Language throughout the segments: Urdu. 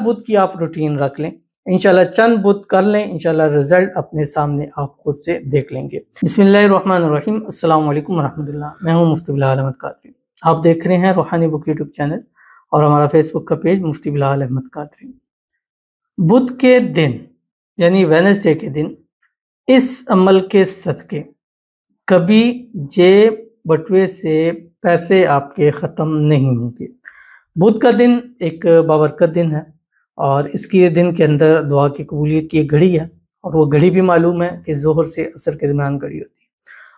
بدھ کی آپ روٹین رکھ لیں، انشاءاللہ چند بدھ کر لیں، انشاءاللہ رزلٹ اپنے سامنے آپ خود سے دیکھ لیں گے۔ بسم اللہ الرحمن الرحیم، السلام علیکم ورحمۃ اللہ۔ میں ہوں مفتی بلال احمد قادری، آپ دیکھ رہے ہیں روحانی بک یوٹیوب چینل اور ہمارا فیس بک کا پیج مفتی بلال احمد قادری۔ بدھ کے دن یعنی وینسڈے کے دن اس عمل کے صدقے کبھی جیب بٹوے سے پیسے آپ کے ختم نہیں ہوں گے۔ بدھ کا دن ایک بابرکت دن ہے اور اس کے دن کے اندر دعا کی قبولیت کی ایک گھڑی ہے، اور وہ گھڑی بھی معلوم ہے کہ ظہر سے عصر کے درمیان گھڑی ہوتی ہے۔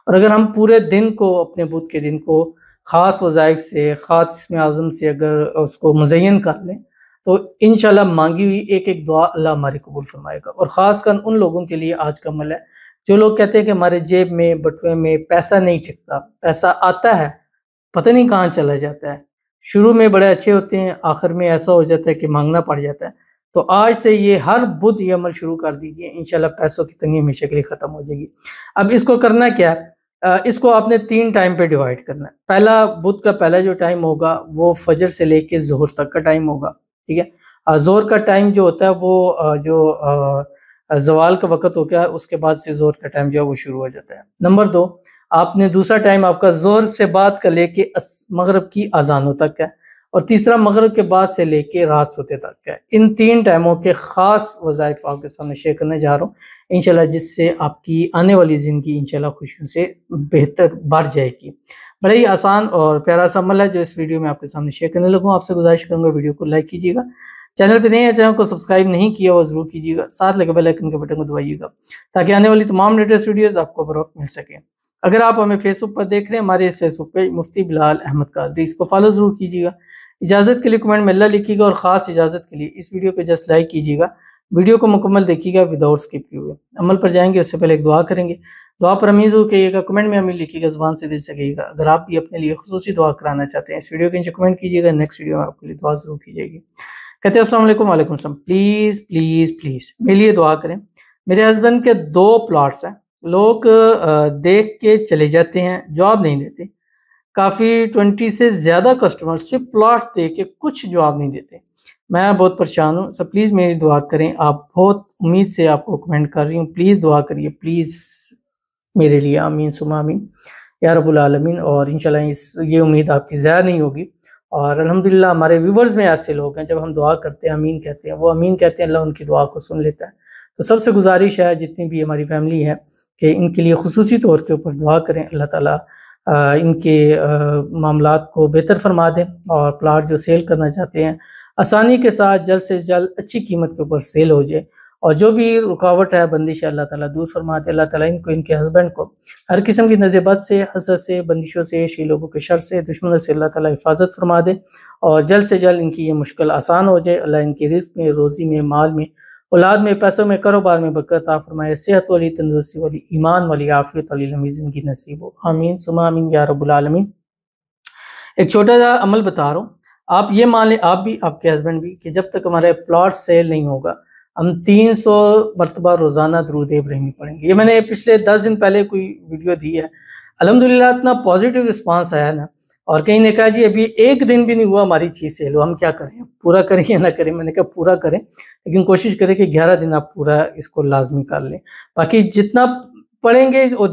اور اگر ہم پورے دن کو اپنے بدھ کے دن کو خاص وظائف سے، خاص اسم اعظم سے اگر اس کو مزین کر لیں تو انشاءاللہ مانگی ہوئی ایک ایک دعا اللہ ہماری قبول فرمائے گا۔ اور خاص کر ان لوگوں کے لیے آج کا عمل ہے جو لوگ کہتے ہیں کہ ہمارے جیب میں بٹوے میں پیسہ نہیں ٹھکتا، پیسہ آتا ہے پتہ نہیں کہاں چلا جاتا ہے، شروع میں بڑے اچھے ہوتے ہیں، آخر میں ایسا ہو جاتا ہے کہ مانگنا پڑ جاتا ہے۔ تو آج سے یہ ہر بدھ یہ عمل شروع کر دیجئے، انشاءاللہ پیسوں کی تنگی ہمیشہ کے لیے ختم ہو جائے گی۔ اب اس کو کرنا کیا ہے، اس کو آپ نے 3 ٹائم پہ ڈیوائیڈ کرنا ہے۔ پہلا بدھ کا پہلا جو ٹائم ہوگا وہ فجر سے لے کے ظہر تک کا ٹائم ہوگا، ٹھیک ہے۔ ظہر کا ٹائم جو ہوتا ہے وہ جو زوال کا وقت ہو گیا، اس کے بعد سے ظہر کا ٹائم جو ہے وہ شروع ہو جاتا ہے۔ نمبر 2، آپ نے دوسرا ٹائم آپ کا ظہر سے بعد کا لے کے مغرب کی اذانوں تک ہے، اور تیسرا مغرب کے بعد سے لے کے رات سوتے تک ہے۔ ان 3 ٹائموں کے خاص وظائف آپ کے سامنے شیئر کرنے جا رہا ہوں انشاءاللہ، جس سے آپ کی آنے والی زندگی انشاءاللہ خوشیوں سے بہتر بڑھ جائے گی۔ بڑا ہی آسان اور پیارا سا عمل ہے جو اس ویڈیو میں آپ کے سامنے شیئر کرنے لگوں۔ آپ سے گزارش کروں گا ویڈیو کو لائک کیجیے گا، چینل پہ نہیں ہے چینل کو سبسکرائب نہیں کیا وہ ضرور کیجیے گا، ساتھ لگے بیل آئیکن کے بٹن کو دبائیے گا تاکہ آنے والی تمام لیٹسٹ ویڈیوز آپ کو بروقت مل سکیں۔ اگر آپ ہمیں فیس بک پر دیکھ رہے ہیں، ہمارے اس فیس بک پیج مفتی بلال احمد قادری، اس کو فالو ضرور کیجیے گا۔ اجازت کے لیے کمنٹ میں اللہ لکھیے گا، اور خاص اجازت کے لیے اس ویڈیو کو جسٹ لائک کیجیے گا، ویڈیو کو مکمل دیکھیے گا وداؤٹ اسکپ کیے ہوئے۔ عمل پر جائیں گے اس سے پہلے ایک دعا کریں گے، دعا پر امیز ہو کہیے گا، کمنٹ میں امین لکھیے گا، زبان سے دل سے کہیے گا۔ اگر آپ بھی اپنے لیے خصوصی دعا کرانا چاہتے ہیں اس ویڈیو کے نیچے کمنٹ کیجیے گا، نیکسٹ ویڈیو میں آپ کے لیے دعا ضرور کی جائے گی۔ کہتے ہیں السلام علیکم، وعلیکم السلام، پلیز پلیز پلیز میرے لیے دعا کریں۔ میرے ہسبینڈ کے 2 پلاٹس ہیں، لوگ دیکھ کے چلے جاتے ہیں، جواب نہیں دیتے۔ کافی 20 سے زیادہ کسٹمر سے پلاٹ دے کے کچھ جواب نہیں دیتے، میں بہت پریشان ہوں، سب پلیز میری دعا کریں۔ آپ بہت امید سے آپ کو کمنٹ کر رہی ہوں، پلیز دعا کریے پلیز میرے لیے، آمین ثم آمین یا رب العالمین۔ اور انشاءاللہ یہ امید آپ کی ضائع نہیں ہوگی۔ اور الحمدللہ ہمارے ویورز میں ایسے لوگ ہیں جب ہم دعا کرتے ہیں امین کہتے ہیں، وہ امین کہتے ہیں، اللہ ان کی دعا کو سن لیتا ہے۔ تو سب سے گزارش ہے جتنی بھی ہماری فیملی ہے کہ ان کے لیے خصوصی طور کے اوپر دعا کریں، اللہ تعالیٰ ان کے معاملات کو بہتر فرما دیں، اور پلاٹ جو سیل کرنا چاہتے ہیں آسانی کے ساتھ جلد سے جلد اچھی قیمت کے اوپر سیل ہو جائے، اور جو بھی رکاوٹ ہے بندش ہے اللہ تعالیٰ دور فرما دے۔ اللہ تعالیٰ ان کو، ان کے ہسبینڈ کو ہر قسم کی نظر بد سے، حسد سے، بندشوں سے، شی لوگوں کے شر سے، دشمنوں سے اللہ تعالیٰ حفاظت فرما دے، اور جلد سے جلد ان کی یہ مشکل آسان ہو جائے۔ اللہ ان کے رزق میں، روزی میں، مال میں، اولاد میں، پیسوں میں، کاروبار میں برکت عطا فرمائے، صحت والی، تندرستی والی، ایمان والی، عافیت والی لمبی زندگی نصیب ہو، آمین ثم آمین یا رب العالمین۔ ایک چھوٹا سا عمل بتا رہا ہوں، آپ یہ مان لیں، آپ بھی، آپ کے ہسبینڈ بھی، کہ جب تک ہمارے پلاٹ سیل نہیں ہوگا ہم 300 مرتبہ روزانہ درود ابراہیمی پڑھیں گے۔ یہ میں نے پچھلے 10 دن پہلے کوئی ویڈیو دی ہے، الحمدللہ اتنا پازیٹیو رسپانس آیا نا، اور کہیں نے کہا جی ابھی 1 دن بھی نہیں ہوا ہماری چیز سیل ہو، ہم کیا کریں، پورا کریں یا نہ کریں؟ میں نے کہا پورا کریں، لیکن کوشش کریں کہ 11 دن آپ پورا اس کو لازمی کر لیں۔ باقی جتنا پڑھیں گے اور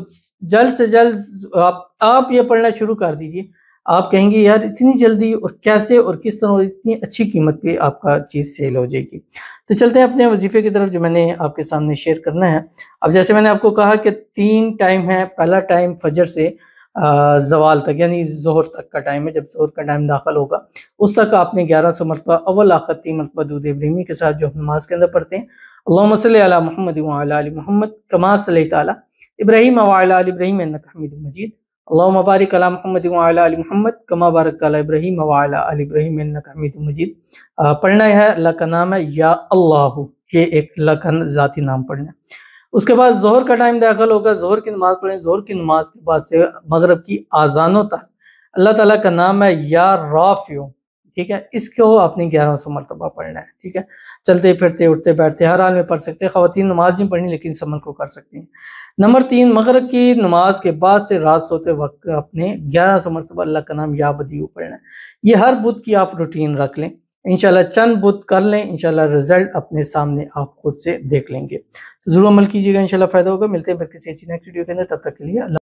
جلد سے جلد آپ یہ پڑھنا شروع کر دیجئے، آپ کہیں گے یار اتنی جلدی اور کیسے اور کس طرح اتنی اچھی قیمت پہ آپ کا چیز سیل ہو جائے گی۔ تو چلتے ہیں اپنے وظیفے کی طرف جو میں نے آپ کے سامنے شیئر کرنا ہے۔ اب جیسے میں نے آپ کو کہا کہ 3 ٹائم ہے، پہلا ٹائم فجر سے زوال تک یعنی ظہر تک کا ٹائم ہے، جب ظہر کا ٹائم داخل ہوگا اس تک آپ نے 1100 مرتبہ اول آخر 3 مرتبہ درود ابراہیمی کے ساتھ جو نماز کے اندر پڑھتے ہیں، اللہم صلی علی محمد وعلی آل محمد کما صلیت علی ابراہیم وعلی آل ابراہیم انک حمید مجید، اللہم بارک علی محمد وعلی آل محمد کما بارکت علی ابراہیم وعلی آل ابراہیم انک حمید مجید۔ پڑھنا ہے، اللہ کا نام ہے یا اللہ، یہ ایک اللہ کا ذاتی نام پڑھنا ہے۔ اس کے بعد ظہر کا ٹائم داخل ہوگا، ظہر کی نماز پڑھیں، ظہر کی نماز کے بعد سے مغرب کی اذانوں تک اللہ تعالیٰ کا نام ہے یا رافع، ٹھیک ہے، اس کو آپ نے 1100 مرتبہ پڑھنا ہے، ٹھیک ہے۔ چلتے پھرتے اٹھتے بیٹھتے ہر حال میں پڑھ سکتے ہیں، خواتین نماز نہیں پڑھنی لیکن اس عمل کو کر سکتے ہیں۔ نمبر 3، مغرب کی نماز کے بعد سے رات سوتے وقت آپ نے 1100 مرتبہ اللہ کا نام یا بدیع پڑھنا ہے۔ یہ ہر بدھ کی آپ روٹین رکھ لیں، انشاءاللہ چند بت کر لیں، انشاءاللہ رزلٹ اپنے سامنے آپ خود سے دیکھ لیں گے۔ تو ضرور عمل کیجیے گا، انشاءاللہ فائدہ ہوگا۔ ملتے ہیں پھر کسی اچھی نیکسٹ ویڈیو کے اندر، تب تک کے لیے اللہ